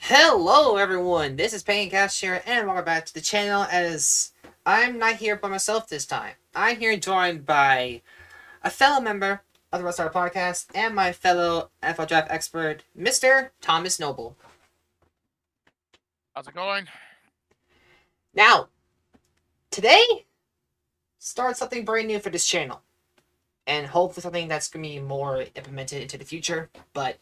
Hello everyone, this is Pancast here, and welcome back to the channel. As I'm not here by myself this time. I'm here joined by a fellow member of the Rust Hour Podcast and my fellow NFL Draft expert, Mr. Thomas Noble. How's it going? Now, today, start something brand new for this channel, and hopefully something that's going to be more implemented into the future. But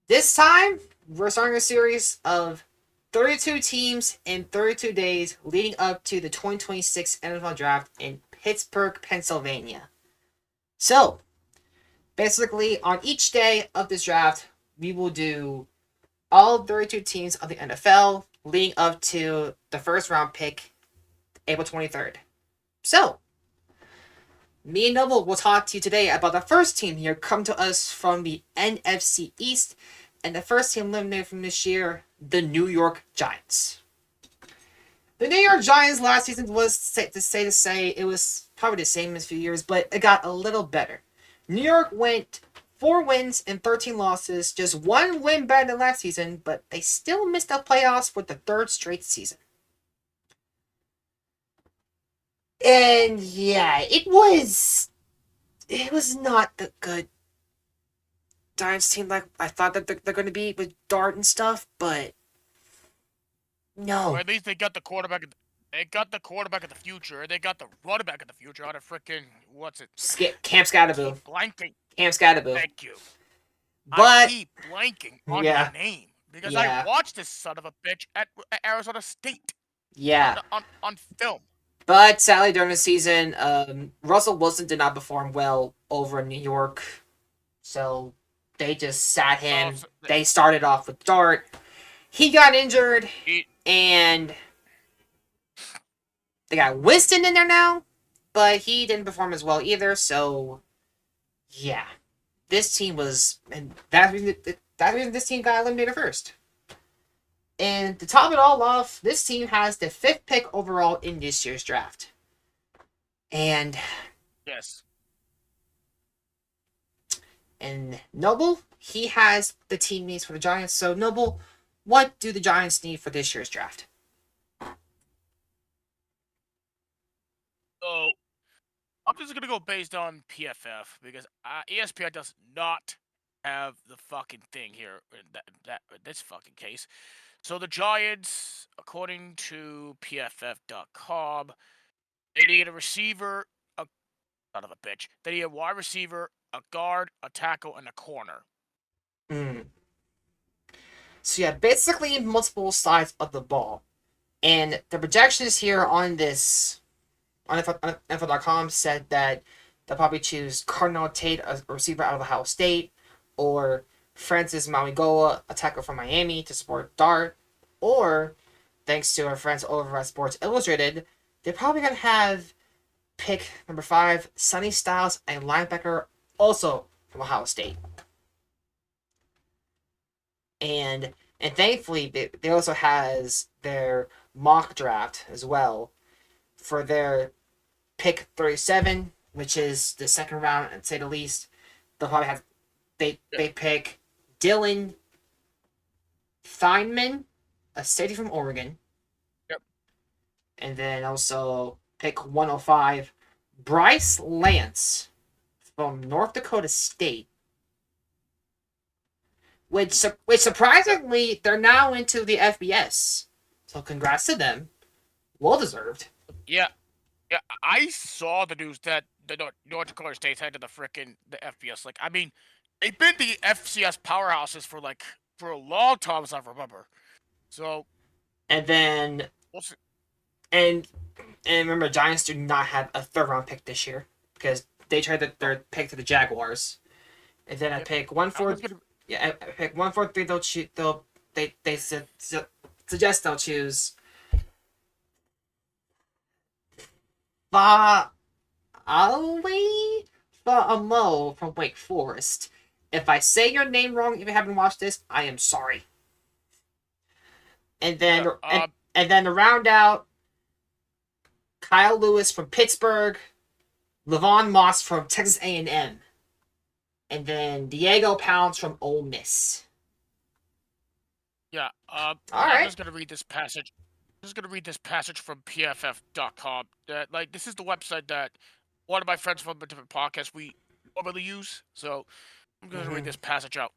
this time, we're starting a series of 32 teams in 32 days leading up to the 2026 NFL Draft in Pittsburgh, Pennsylvania. So, basically, on each day of this draft, we will do all 32 teams of the NFL leading up to the first round pick, April 23rd. So, me and Noble will talk to you today about the first team here come to us from the NFC East, and the first team eliminated from this year, the New York Giants. The New York Giants last season was to say it was probably the same as a few years, but it got a little better. New York went 4 wins and 13 losses, just one win better than last season, but they still missed the playoffs for the third straight season. And yeah, it was not the good Giants team like I thought that they're going to be with Dart and stuff, but Or no. at least they got the quarterback. They got the quarterback of the future. They got the running back of the future out of freaking what's it? Camp I Scatterboo. keep blanking. Camp Scatterboo. Thank you. I But keep blanking on the yeah, name because I yeah, watched this son of a bitch at Arizona State yeah. on film. But sadly, during the season, Russell Wilson did not perform well over in New York, so they just sat So, him. so They started off with Dart. He got injured, he, and they got Winston in there now, but he didn't perform as well either. So, yeah, this team was, and that reason this team got eliminated first. And to top it all off, this team has the fifth pick overall in this year's draft. And yes. Noble, he has the team needs for the Giants. So Noble, what do the Giants need for this year's draft? So I'm just gonna go based on PFF because ESPN does not have the fucking thing here in this fucking case. So the Giants, according to PFF.com, they need a receiver, a son of a bitch. They need a wide receiver, a guard, a tackle, and a corner. Hmm. So yeah, basically multiple sides of the ball. And the projections here on this on NFL.com said that they'll probably choose Cardinal Tate, a receiver out of Ohio State, or Francis Mauigoa, a tackle from Miami, to support Dart, or thanks to our friends over at Sports Illustrated, they're probably gonna have pick number 5, Sonny Styles, a linebacker, also from Ohio State. And and thankfully they also has their mock draft as well for their pick 37, which is the second round, and say the least. They'll probably have Yeah. they pick Dylan Feynman, a safety from Oregon, Yep. and then also pick 105 Bryce Lance from North Dakota State. Which surprisingly they're now into the FBS. So congrats to them. Well deserved. Yeah. Yeah. I saw the news that the North Dakota State's headed to the FBS. Like, I mean, they've been the FCS powerhouses for a long time, as I remember. So And then we'll see. and and remember, Giants do not have a third round pick this year because they traded their pick to the Jaguars. And then I Yep. pick one I'm four. just gonna. Yeah, I pick 143. They suggest they'll choose Fa Ali Fa'amo from Wake Forest. If I say your name wrong, if you haven't watched this, I am sorry. And then Yeah. and then to round out, Kyle Lewis from Pittsburgh, Levon Moss from Texas A&M, and then Diego Pounds from Ole Miss. Yeah. All And I'm right. just gonna read this passage. I'm just gonna read this passage from PFF.com. That like this is the website that one of my friends from a different podcast we normally use. So I'm gonna read Mm-hmm. this passage out.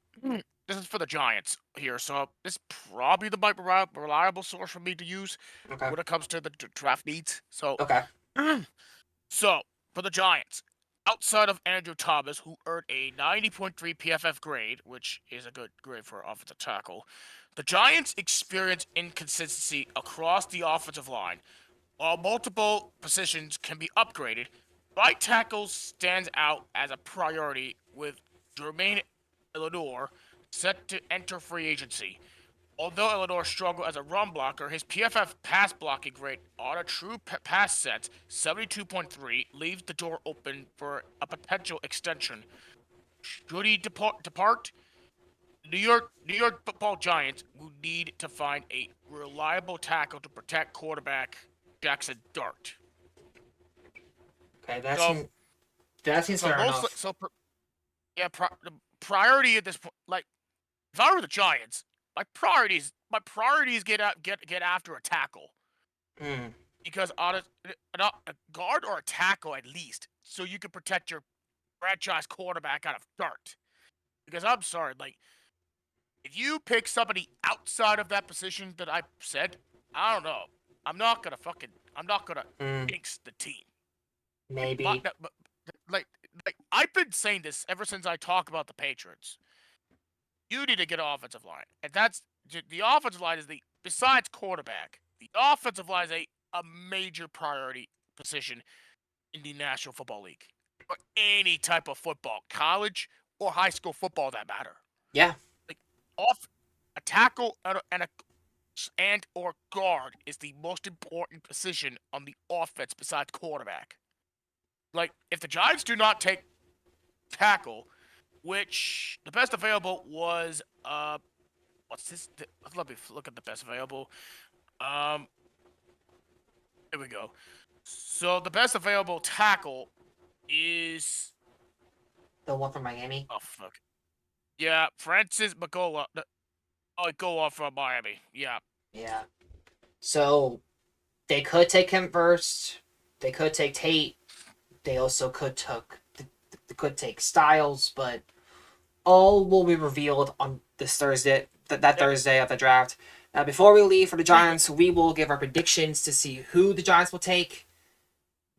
This is for the Giants here, so this is probably the most reliable source for me to use Okay. when it comes to the draft needs. So, Okay. so for the Giants, outside of Andrew Thomas, who earned a 90.3 PFF grade, which is a good grade for an offensive tackle, the Giants experience inconsistency across the offensive line. While multiple positions can be upgraded, right tackle stands out as a priority with Jermaine Eleanor set to enter free agency. Although Eleanor struggled as a run blocker, his PFF pass blocking grade on a true pass set, 72.3, leaves the door open for a potential extension. Should he depart, New York Football Giants will need to find a reliable tackle to protect quarterback Jackson Dart. Okay. So, That seems so fair most enough. so yeah, the priority at this point, like if I were the Giants, my priorities get after a tackle Mm. because on a guard or a tackle at least, so you can protect your franchise quarterback out of Dart. Because I'm sorry, like if you pick somebody outside of that position that I said, I don't know. I'm not gonna Mm. jinx the team. Maybe. But like I've been saying this ever since I talk about the Patriots. You need to get an offensive line, and the offensive line is the besides quarterback. The offensive line is a major priority position in the National Football League or any type of football, college or high school football that matter. Yeah. Like off a tackle and or guard is the most important position on the offense besides quarterback. Like if the Giants do not take tackle, which the best available was what's this? Let me look at the best available. Um, here we go. So the best available tackle is The one from Miami. oh fuck yeah, Francis Magola. Oh, go off from Miami. Yeah, Yeah. So they could take him first. They could take Tate. They also they could take Styles, but all will be revealed on this Thursday. That yeah. Thursday of the draft. Now, before we leave for the We go. Giants, we will give our predictions to see who the Giants will take.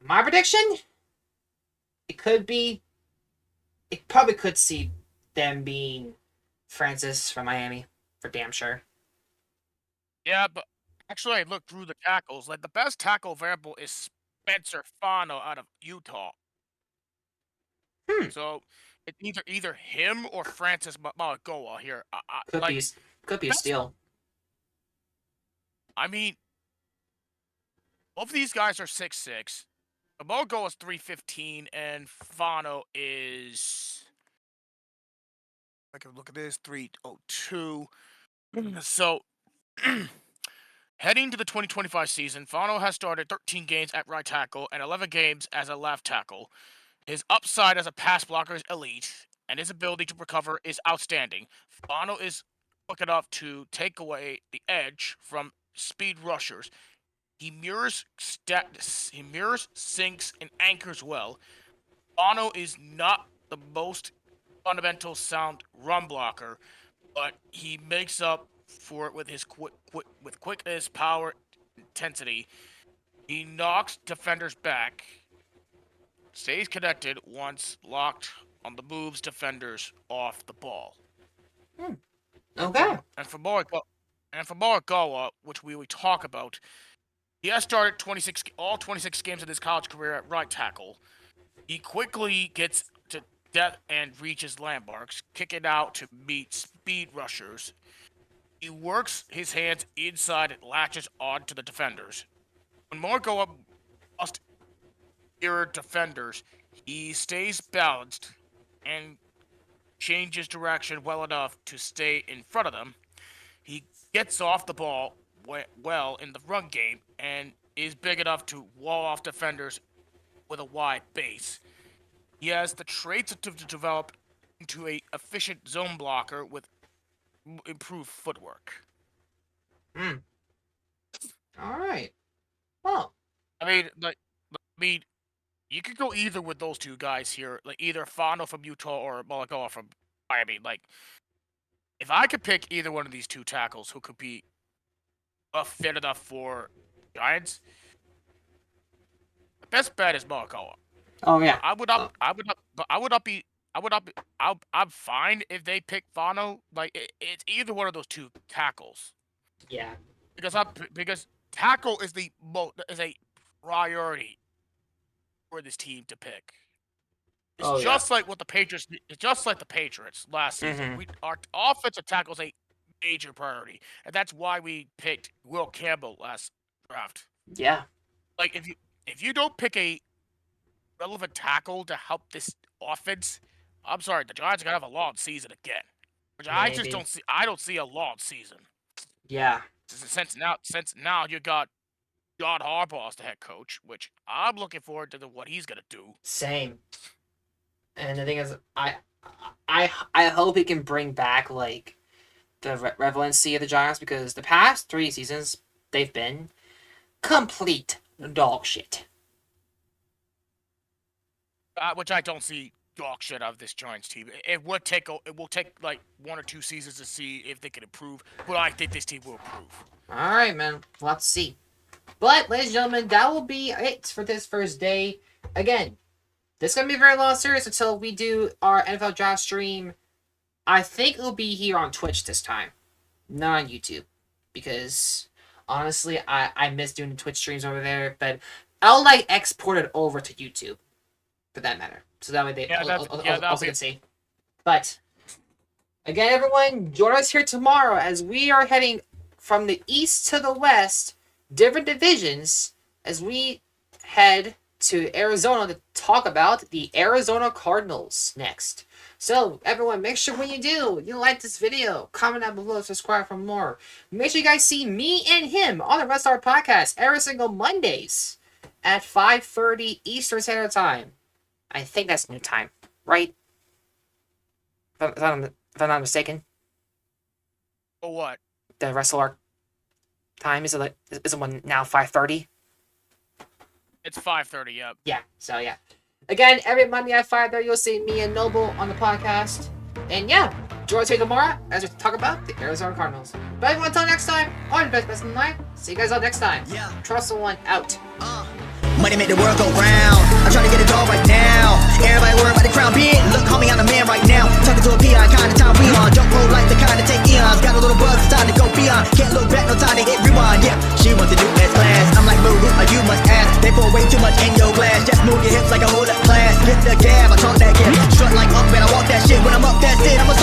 My prediction: it could be, it probably could see them being Francis from Miami for damn sure. Yeah, but actually, I looked through the tackles. Like the best tackle available is Spencer Fano out of Utah. Hmm, So it's either him or Francis Mauigoa here. could Like be could be a that's. steal. I mean, both of these guys are 6'6". Mauigoa is 315, and Fano is. I can look at this 302. So. Heading to the 2025 season, Fano has started 13 games at right tackle and 11 games as a left tackle. His upside as a pass blocker is elite, and his ability to recover is outstanding. Fano is quick enough to take away the edge from speed rushers. He mirrors, sinks, and anchors well. Fano is not the most fundamental sound run blocker, but he makes up for it with his with quickness, power, intensity. He knocks defenders back, stays connected once locked on the moves defenders off the ball. Hmm. And for Okay. and for Morikawa, which we talk about, he has started 26 games of his college career at right tackle. He quickly gets to depth and reaches landmarks, kicking out to meet speed rushers. He works his hands inside and latches onto the defenders. When Morikawa must mirror defenders, he stays balanced and changes direction well enough to stay in front of them. He gets off the ball well in the run game and is big enough to wall off defenders with a wide base. He has the traits to develop into a efficient zone blocker with improved footwork. All right. Well, I mean, you could go either with those two guys here, like either Fano from Utah or Malagawa from Miami. Like, if I could pick either one of these two tackles who could be fit enough for Giants, the best bet is Malagawa. oh yeah. I'm fine if they pick Fano. Like, it's either one of those two tackles. Yeah. Because tackle is a priority for this team to pick. It's just like what the Patriots. It's just like the Patriots last season. Our offensive tackle is a major priority, and that's why we picked Will Campbell last draft. Yeah. Like if you don't pick a relevant tackle to help this offense, I'm sorry, the Giants are gonna have a long season again. Which I just don't see. I don't see a long season. Yeah. Since now you got John Harbaugh as the head coach, which I'm looking forward to what he's gonna do. Same. And the thing is, I hope he can bring back like the relevancy of the Giants, because the past 3 seasons they've been complete dog shit. Which I don't see dog shit out of this Giants team. It will take like 1 or 2 seasons to see if they can improve, but I think this team will improve. All right, man. We'll have to see. But, ladies and gentlemen, that will be it for this first day. Again, this is going to be a very long series until we do our NFL draft stream. I think it'll be here on Twitch this time, not on YouTube. Because, honestly, I miss doing the Twitch streams over there. But I'll, like, export it over to YouTube, for that matter. So that way they also can see. But, again, everyone, join us here tomorrow as we are heading from the east to the west, different divisions, as we head to Arizona to talk about the Arizona Cardinals next. So, everyone, make sure when you do, you like this video, comment down below, subscribe for more. Make sure you guys see me and him on the Red Star Podcast every single Mondays at 5:30 Eastern Standard Time. I think that's new time, right? If I'm not mistaken. For what? The wrestler time is it one now 5:30? It's 5:30. Yep. Yeah. So yeah. Again, every Monday at 5:30, you'll see me and Noble on the podcast. And yeah, join us here tomorrow as we talk about the Arizona Cardinals. But everyone, until next time, all the best in life. See you guys all next time. Yeah. Trust someone out. Money make the world go round. I'm trying to get a dog right now. Everybody worry about the crown. Big look, homie, I'm the man right now. Talking to a peon, kind of time we on. Jump roll like the kind of take eons. Got a little buzz, it's time to go beyond. Can't look back, no time to hit rewind. Yeah, she wants to do S class. I'm like, boo, you must ask. They pour way too much in your glass. Just move your hips like a whole up class. Hit the gab, I talk that gab. Strut like up, man, I walk that shit. When I'm up, that's it. I'm a